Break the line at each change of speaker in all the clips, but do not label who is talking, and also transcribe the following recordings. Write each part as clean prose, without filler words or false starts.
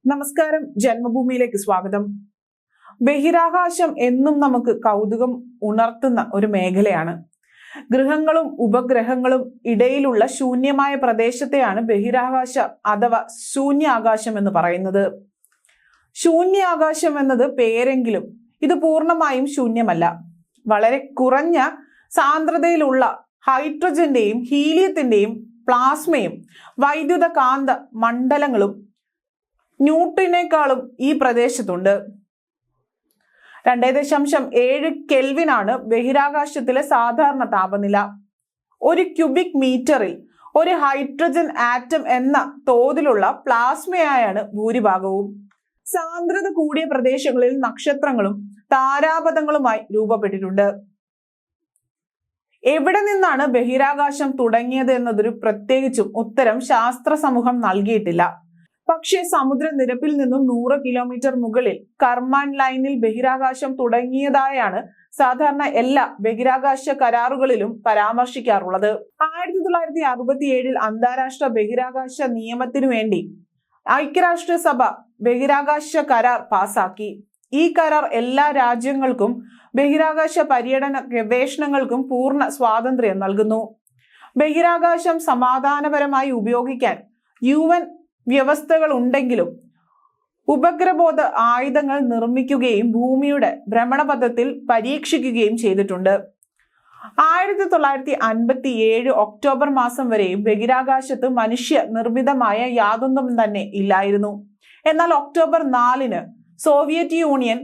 നമസ്കാരം, ജന്മഭൂമിയിലേക്ക് സ്വാഗതം. ബഹിരാകാശം എന്നും നമുക്ക് കൗതുകം ഉണർത്തുന്ന ഒരു മേഖലയാണ്. ഗ്രഹങ്ങളും ഉപഗ്രഹങ്ങളും ഇടയിലുള്ള ശൂന്യമായ പ്രദേശത്തെയാണ് ബഹിരാകാശ അഥവാ ശൂന്യാകാശം എന്ന് പറയുന്നത്. ശൂന്യാകാശം എന്നത് പേരെങ്കിലും ഇത് പൂർണ്ണമായും ശൂന്യമല്ല. വളരെ കുറഞ്ഞ സാന്ദ്രതയിലുള്ള ഹൈഡ്രജന്റെയും ഹീലിയത്തിന്റെയും പ്ലാസ്മയും വൈദ്യുത കാന്ത മണ്ഡലങ്ങളും ന്യൂട്ടണിനേക്കാളും ഈ പ്രദേശത്തുണ്ട്. 2.7 കെൽവിനാണ് ബഹിരാകാശത്തിലെ സാധാരണ താപനില. ഒരു ക്യൂബിക് മീറ്ററിൽ ഒരു ഹൈഡ്രജൻ ആറ്റം എന്ന തോതിലുള്ള പ്ലാസ്മയായാണ് ഭൂരിഭാഗവും. സാന്ദ്രത കൂടിയ പ്രദേശങ്ങളിൽ നക്ഷത്രങ്ങളും താരാപഥങ്ങളുമായി രൂപപ്പെട്ടിട്ടുണ്ട്. എവിടെ നിന്നാണ് ബഹിരാകാശം തുടങ്ങിയത് എന്നതൊരു പ്രത്യേകിച്ചും ഉത്തരം ശാസ്ത്ര സമൂഹം നൽകിയിട്ടില്ല. പക്ഷേ സമുദ്രനിരപ്പിൽ നിന്നും 100 കിലോമീറ്റർ മുകളിൽ കർമാൻ ലൈനിൽ ബഹിരാകാശം തുടങ്ങിയതായാണ് സാധാരണ എല്ലാ ബഹിരാകാശ കരാറുകളിലും പരാമർശിക്കാറുള്ളത്. 1967 അന്താരാഷ്ട്ര ബഹിരാകാശ നിയമത്തിനു വേണ്ടി ഐക്യരാഷ്ട്രസഭ ബഹിരാകാശ കരാർ പാസാക്കി. ഈ കരാർ എല്ലാ രാജ്യങ്ങൾക്കും ബഹിരാകാശ പര്യടന ഗവേഷണങ്ങൾക്കും പൂർണ്ണ സ്വാതന്ത്ര്യം നൽകുന്നു. ബഹിരാകാശം സമാധാനപരമായി ഉപയോഗിക്കാൻ UN വ്യവസ്ഥകൾ ഉണ്ടെങ്കിലും ഉപഗ്രബോധ ആയുധങ്ങൾ നിർമ്മിക്കുകയും ഭൂമിയുടെ ഭ്രമണപഥത്തിൽ പരീക്ഷിക്കുകയും ചെയ്തിട്ടുണ്ട്. 1957 ഒക്ടോബർ മാസം വരെയും ബഹിരാകാശത്ത് മനുഷ്യ നിർമ്മിതമായ യാതൊന്നും തന്നെ ഇല്ലായിരുന്നു. എന്നാൽ ഒക്ടോബർ 4 സോവിയറ്റ് യൂണിയൻ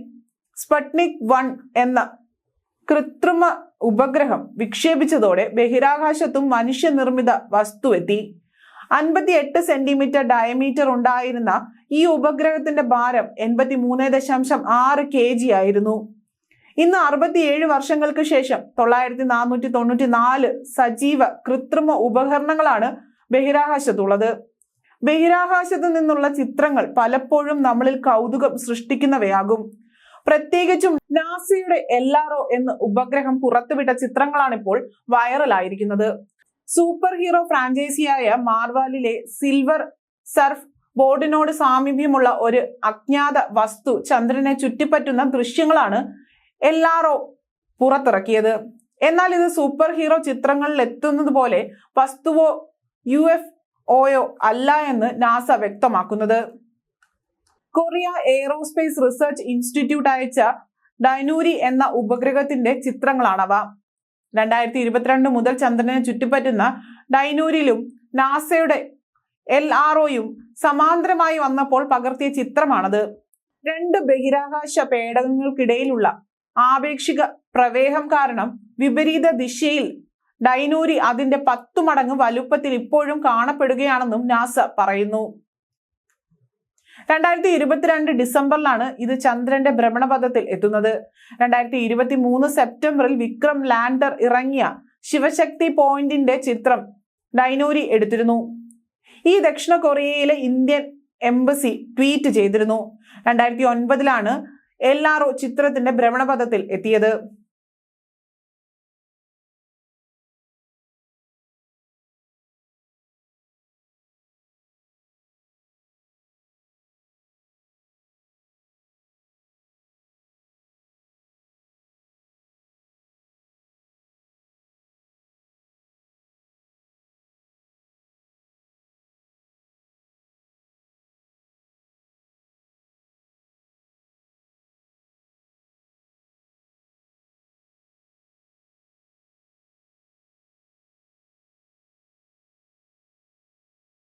സ്പുട്നിക് 1 എന്ന കൃത്രിമ ഉപഗ്രഹം വിക്ഷേപിച്ചതോടെ ബഹിരാകാശത്തും മനുഷ്യനിർമ്മിത വസ്തുവെത്തി. 58 സെന്റിമീറ്റർ ഡയമീറ്റർ ഉണ്ടായിരുന്ന ഈ ഉപഗ്രഹത്തിന്റെ ഭാരം 83.6 kg ആയിരുന്നു. ഇന്ന് 67 വർഷങ്ങൾക്ക് ശേഷം 9494 സജീവ കൃത്രിമ ഉപകരണങ്ങളാണ് ബഹിരാകാശത്തുള്ളത്. ബഹിരാകാശത്ത് നിന്നുള്ള ചിത്രങ്ങൾ പലപ്പോഴും നമ്മളിൽ കൗതുകം സൃഷ്ടിക്കുന്നവയാകും. പ്രത്യേകിച്ചും നാസയുടെ LRO എന്ന ഉപഗ്രഹം പുറത്തുവിട്ട ചിത്രങ്ങളാണിപ്പോൾ വൈറലായിരിക്കുന്നത്. സൂപ്പർ ഹീറോ ഫ്രാഞ്ചൈസിയായ മാർവലിലെ സിൽവർ സർഫ് ബോർഡിനോട് സാമീപ്യമുള്ള ഒരു അജ്ഞാത വസ്തു ചന്ദ്രനെ ചുറ്റിപ്പറ്റുന്ന ദൃശ്യങ്ങളാണ് LRO പുറത്തിറക്കിയത്. എന്നാൽ ഇത് സൂപ്പർ ഹീറോ ചിത്രങ്ങളിൽ എത്തുന്നത് പോലെ വസ്തുവോ UFOയോ അല്ല എന്ന് നാസ വ്യക്തമാക്കുന്നത്. കൊറിയ എയ്റോസ്പേസ് റിസർച്ച് ഇൻസ്റ്റിറ്റ്യൂട്ട് അയച്ച ഡൈനൂരി എന്ന ഉപഗ്രഹത്തിന്റെ ചിത്രങ്ങളാണവ. 2022 മുതൽ ചന്ദ്രനെ ചുറ്റിപ്പറ്റുന്ന ഡൈനൂരിലും നാസയുടെ LROയും സമാന്തരമായി വന്നപ്പോൾ പകർത്തിയ ചിത്രമാണത്. 2 ബഹിരാകാശ പേടകങ്ങൾക്കിടയിലുള്ള ആപേക്ഷിക പ്രവേഹം കാരണം വിപരീത ദിശയിൽ ഡൈനൂരി അതിന്റെ 10 മടങ്ങ് വലുപ്പത്തിൽ ഇപ്പോഴും കാണപ്പെടുകയാണെന്നും നാസ പറയുന്നു. 2022 ഡിസംബറിലാണ് ഇത് ചന്ദ്രന്റെ ഭ്രമണപഥത്തിൽ എത്തുന്നത്. 2023 സെപ്റ്റംബറിൽ വിക്രം ലാൻഡർ ഇറങ്ങിയ ശിവശക്തി പോയിന്റിന്റെ ചിത്രം ഡൈനൂരി എടുത്തിരുന്നു. ഈ ദക്ഷിണ കൊറിയയിലെ ഇന്ത്യൻ എംബസി ട്വീറ്റ് ചെയ്തിരുന്നു. 2009 LRO ചിത്രത്തിന്റെ ഭ്രമണപഥത്തിൽ എത്തിയത്.